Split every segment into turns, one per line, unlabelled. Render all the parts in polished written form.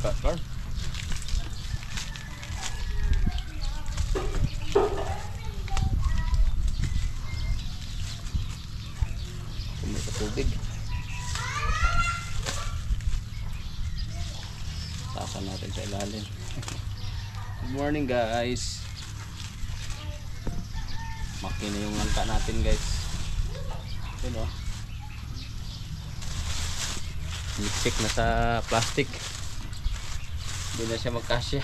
Carl. May tubig. Tasan natin sa ilalim. Good morning guys. Makina yung langka natin guys. Yun o. Check na sa plastic. Hindi na siya magkasya.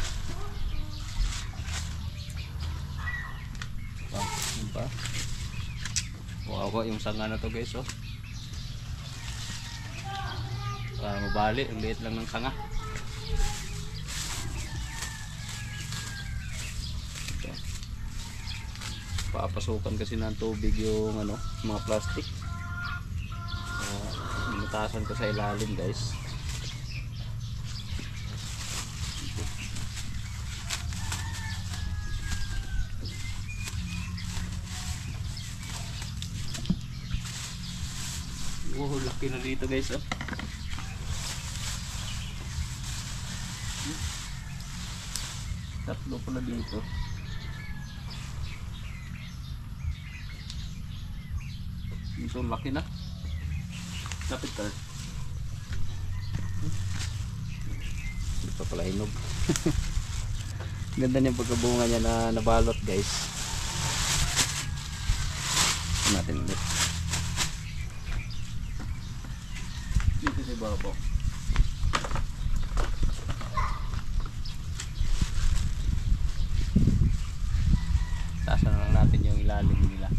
Yun pa. Wawa yung sanga na to guys oh. Mabali, ang liit lang ng sanga. Papasukan kasi ng tubig yung ano, mga plastic. Minutasan ko sa ilalim guys. Wow, laki na dito guys oh. Tatlo pala dito. Dito laki na. Lapit ka. Hindi pa pala hinog. Ganda niya pagkabunga niya na nabalot guys. Natin ulit. Dito sa ibabaw. Tasan lang natin yung ilalim nila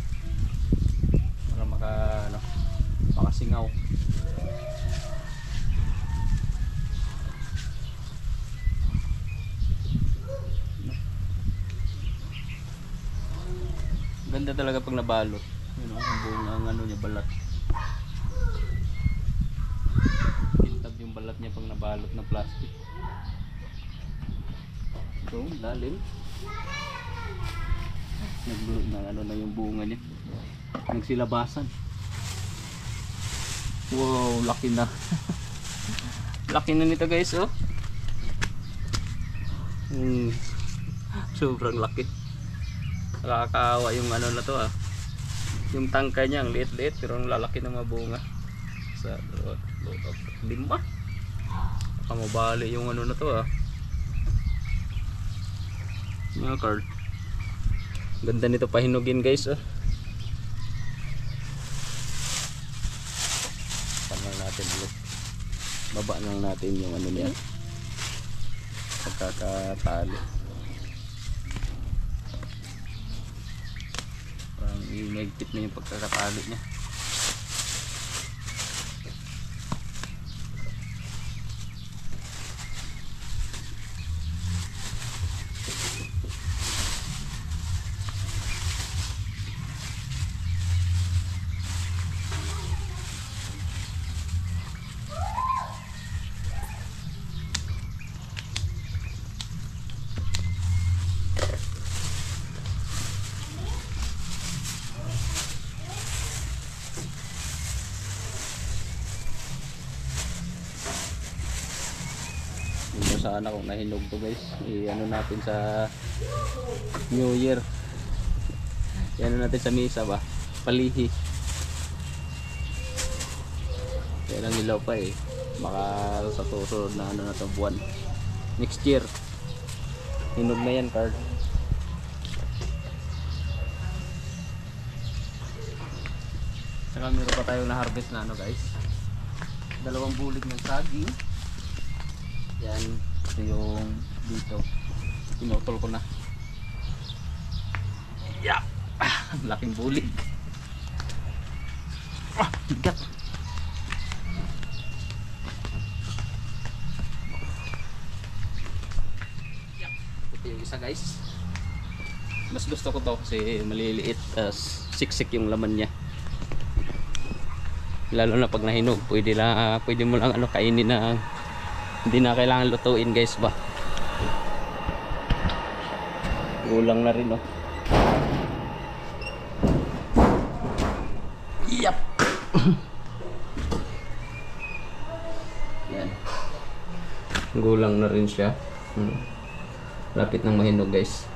para makasingaw. Ganda talaga pag nabalot. Yun, ang bunga ang ano niya, balat. Kintab yung balat niya pag nabalot ng plastic. Ito, lalim. Nagluto na ano na yung bunga niya. Nagsilabasan. Wow, laki na. Laki na nito guys oh. Sobrang laki. Nakakaawa yung ano na to ah. Yung tangkay niya ang liit-liit pero ang lalaki ng mga bunga. Sa lima. Baka mabali yung ano na to ah. Mga card. Ganda nito pahinugin guys oh. Panang natin ulit. Baba lang natin yung ano niya. Pagkakatali. Parang i-negtip na yung pagkakatali niya. Sana kung nahinog to guys, i-ano natin sa New Year, i-ano natin sa misa ba, palihi. Kaya lang ilaw pa eh, baka sa susunod na ano na to buwan, next year hinog na yan card. Saka meron pa tayong na-harvest na ano guys, dalawang bulig ng saging. Yan, ito yung dito. Pinutol ko na. Yeah. Laking bulig. Bigat. Ito yung isa guys. Mas gusto ko to kasi maliliit, siksik yung laman niya. Lalo na pag nahinog, pwede mo lang ano kainin na. Hindi na kailangan lutuin guys ba. Ulang na rin oh. Yep. Yan. Gulang na rin siya. Lapit ng mahinog guys.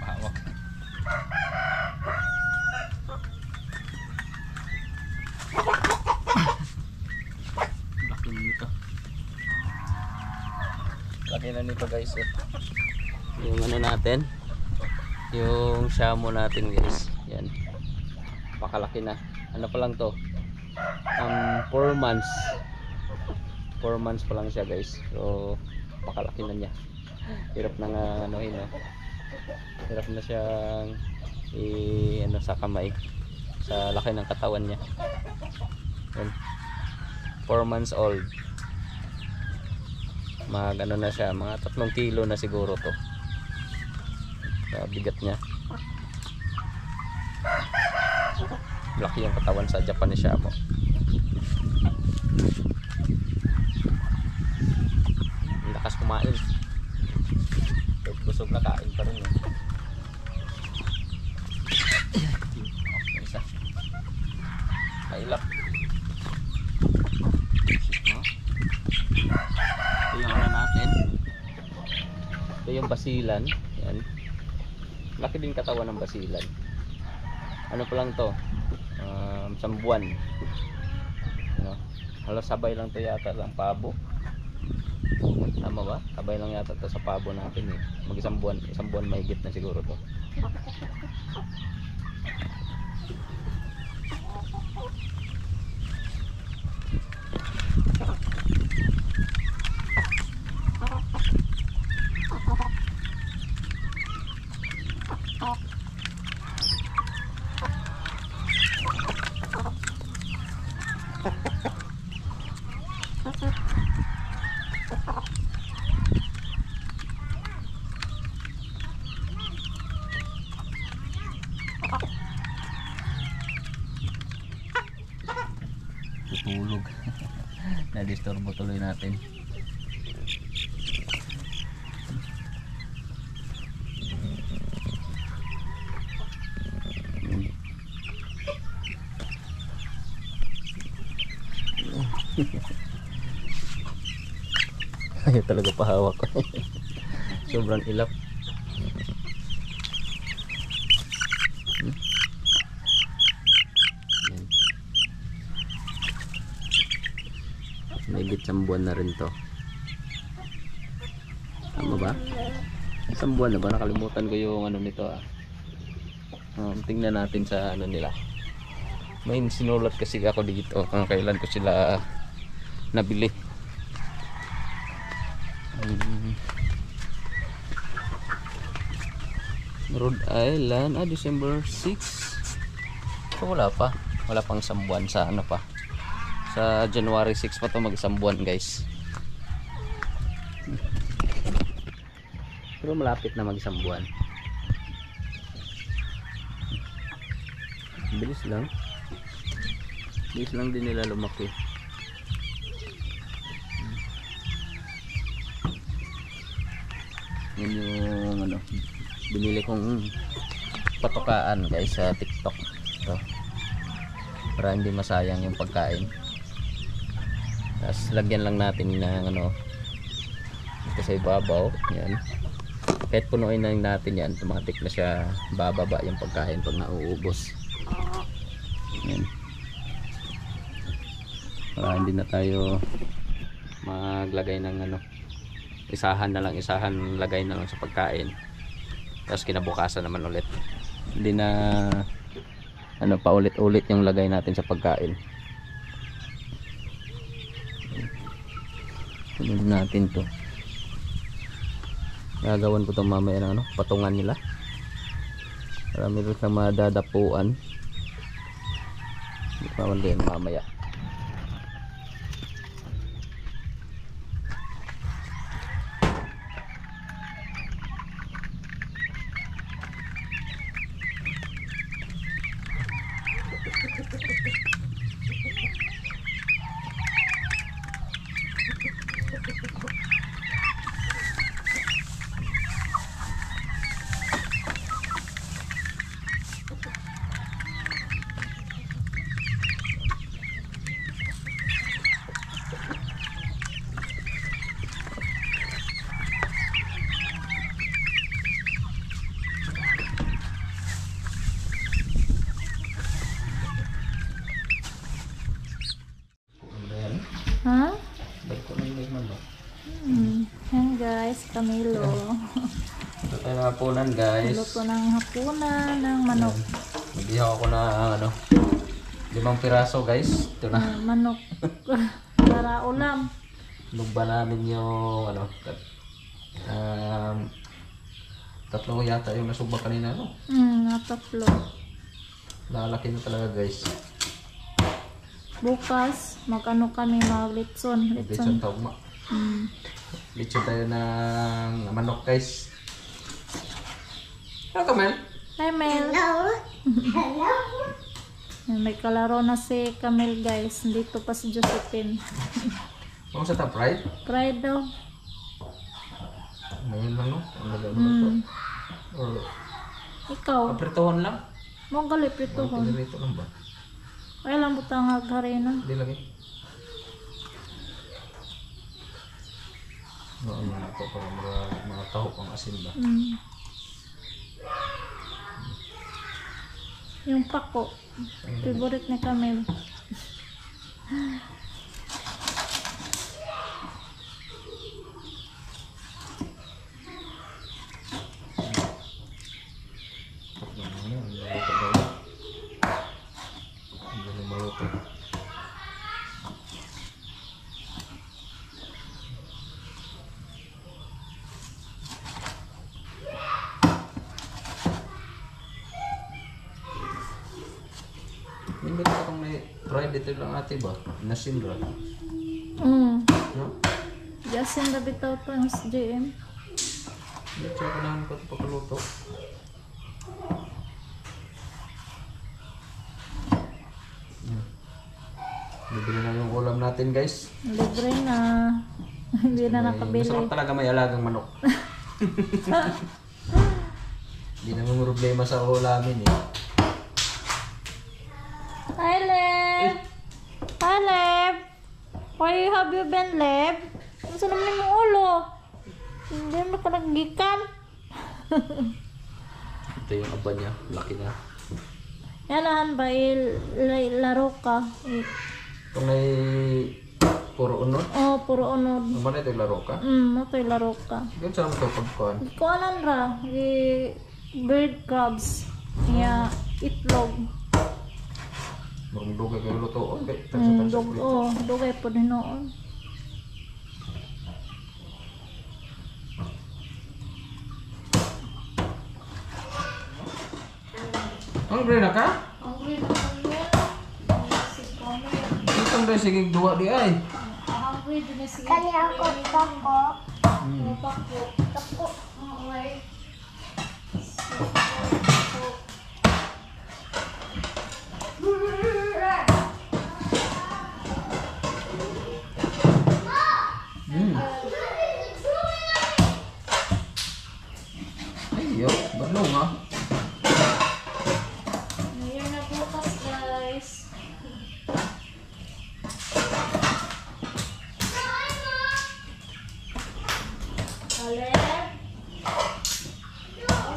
Pahawak. Laki nito. Laki na nito guys. Yung ano natin, yung shamo natin guys. Yan. Pakalaki na. Ano pa lang to? 4 months. 4 months pa lang siya guys. So pakalaki na niya. Hirap na nga anuhin, no? Hirap na siyang ano sa kamay sa laki ng katawan niya. Yan. 4 months old. Ano na siya, mga 3 kilo na siguro to. Sa bigat niya. Laki yung katawan sa Japanese Shamo. Ang lakas kumain. Busog na kain pa rin eh. Isa. Mailap. Ito yung ano natin. Ito yung basilan. Yan. Laki din katawan ng basilan. Ano pa lang to? Isang buwan. Ano? Halos sabay lang to yata ng pabo. Tama ba? Sabay lang yata to sa pabo natin eh. Isang buwan mahigit na siguro to. Tutulog. Na-disturbo tuloy natin. Ayaw talaga pahawak. Sobrang ilap. Mahigit 1 buwan na rin to. Tama ba? 1 buwan na ba? Nakalimutan ko yung ano nito ah. Tingnan natin sa ano nila. May sinulat kasi ako dito kung kailan ko sila nabili. Rhode Island, December 6. So wala pang 1 buwan sa ano pa. Sa January 6 pa to mag 1 buwan guys. Pero malapit na mag 1 buwan. Bilis lang. Bilis lang din nila lumaki. Yan yung ano, binili kong patokaan guys sa TikTok. Ito. Para hindi masayang yung pagkain. Tapos lagyan lang natin ng ano ito sa ibabaw. Yan. Kahit punuin na natin yan, automatic na siya bababa yung pagkain pag nauubos. Yan. Para hindi na tayo maglagay ng ano, isahan lagay na lang sa pagkain. Tapos kinabukasan naman ulit. Hindi na ano paulit-ulit yung lagay natin sa pagkain. Sunod natin to. Gagawan ko to mamaya ng ano, patungan nila. Para meron kang madadapuan. Hindi pa din mamaya. manok.
Yan guys, Camilo.
Ito tayo ng hapunan guys.
Luto ng hapunan ng manok.
Nagihaw ako na 5 piraso guys. Ito na.
Manok. Para ulam.
Lugba namin yung tatlo yata yung nasugba kanina, no?
Tatlo.
Lalaki na talaga guys.
Bukas, mag-ano kami, mag-litson.
Litson tawag. Litson tayo ng manok guys. Ano ka, Mel?
Hi, Mel. Hello. May kalaro na si Camille guys. Dito pa si Josephine.
Ano sa top right?
Pride daw.
Ngayon lang, no? Ang nagagawa ito. Or
Ikaw.
papritohan lang?
Mong galip ito ko.
Pinirito lang ba?
Ay lang butang agharina.
Hindi lagi. Noon na ito para mga taho pang asin ba?
Yung pako. Favorite ni Camille.
Hindi ba itong may fried ito lang ate ba? Nasinra. No?
Yasin na bitaw to ang SJM.
Hindi, tsaka naman ko ito pagkaluto. Bibili na yung ulam natin guys.
Libre na. Hindi na nakabili.
Masarap talaga may alagang manok. Hindi naman problema sa ulamin eh.
Hi, Lev! Hi, Lev! Where have you been, Lev? Ano sa naman yung ulo? Hindi mo ka naggikan.
Ito yung aba niya. Laki na.
Yan nahan ba? Laro ka.
Itong may puro unod.
Oh, puro unod.
Ano ba na ito yung laro ka?
Ito'y laro ka.
Yung saan mo ito pagkuhan?
Ikaw anan ra? Bird crabs. Itlog.
Marumdugay kayo lutoon. Tansa-tansa ko ito.
Dugay po din noon.
Hungry na ka?
Hungry na kami.
Itong rin sige duwa di ay.
Hungry din na si
Kali ako pako.
Pako.
Pako.
Okay.
Ayo, balong ha.
Ngayon na bukas guys. Kaleb.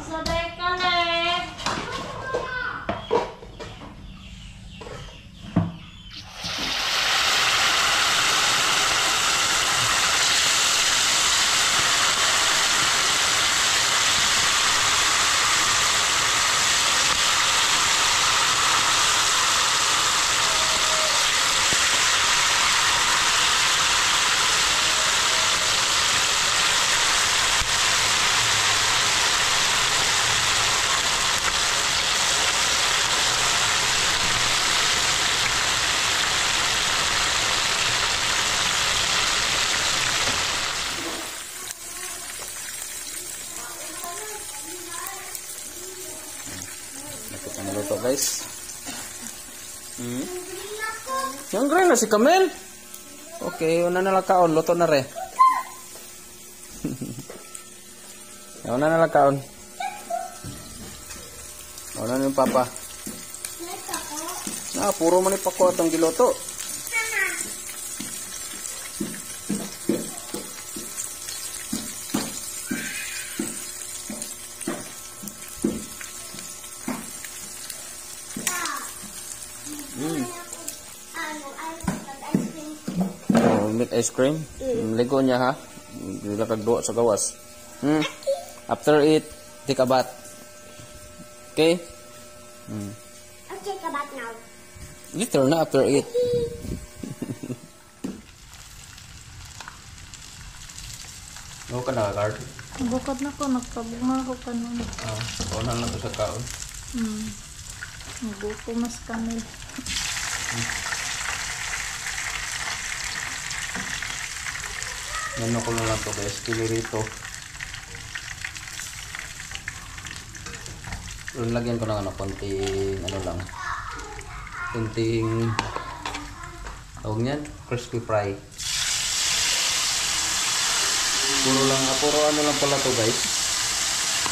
Sabay Kaleb.
Ito na luto guys. Yung green na si Camille. Okay, una na lang kaon. Luto na re. Una na lang kaon. Una na yung papa. Puro man ipako atong giluto. ice cream. Ligo niya ha. Hindi ka kagduwa sa gawas. After eat, take a bath. Okay?
I'll take a bath now.
Later na after eat. Ano ka na, Card?
Bukod na ko, nagpabunga ko kanina.
Kaunan lang to sa kaon.
Nagupo mas kami.
Ano ko na lang to guys, kilirito. Lagyan ko ng ano, konting, ano lang. Konting, tawag niyan, crispy fry. Puro ano lang pala to guys.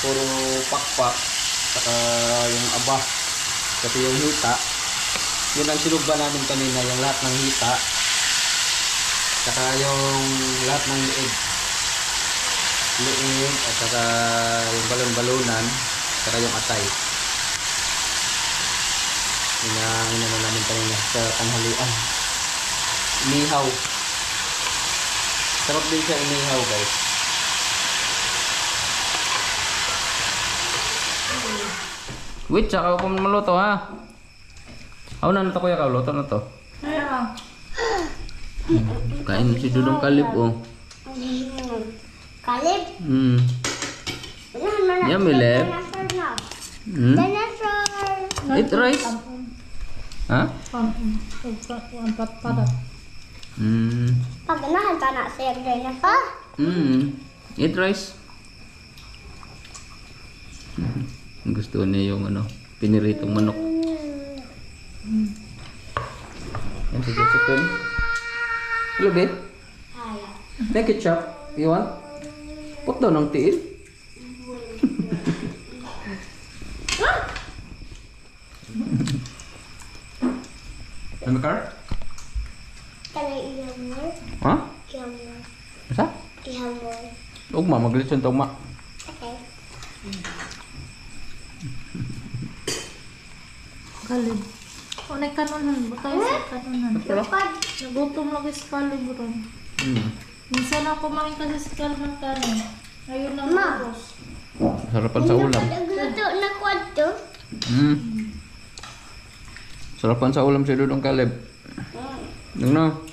Puro pakpak. Saka yung aba. Kasi yung hita. Yun ang sinugba namin kanina. Yung lahat ng hita. Saka yung lahat ng liig. Liig. At saka yung balon-balunan. Saka yung atay. Yun ang inano namin kanina sa tanghalian. Inihaw. Sarap din siya inihaw guys. Wait, tsaka ako maluto ha. Ako na to kuya ka, luto na to. Kain si Dudong Kalib oh.
Kalib?
Yummy lab.
Dinosaur.
Eat rice. Ha?
Padat.
Pag ganahan ka na siya dinosaur.
Eat rice. Gusto niya yung ano, piniritong manok. Yan si Jessica. Hello babe.
Hi.
May ketchup. You want? Put daw ng tiil. Ano ka?
Can I eat more?
Ha?
Eat more.
Asa?
Eat more.
Ugma, maglitson to ugma.
Okay.
Kalib. O, kanunan. Ba tayo sa kanunan?
Lupad.
Nagutom lagi sa kalib ron. Minsan ako main kasi sa kalib ng kanin. Ayun ang
Ma.
oros.
Sarapan sa ulam.
Nagluto na kwadto.
Sarapan sa ulam si Dudong Kalib. Ano?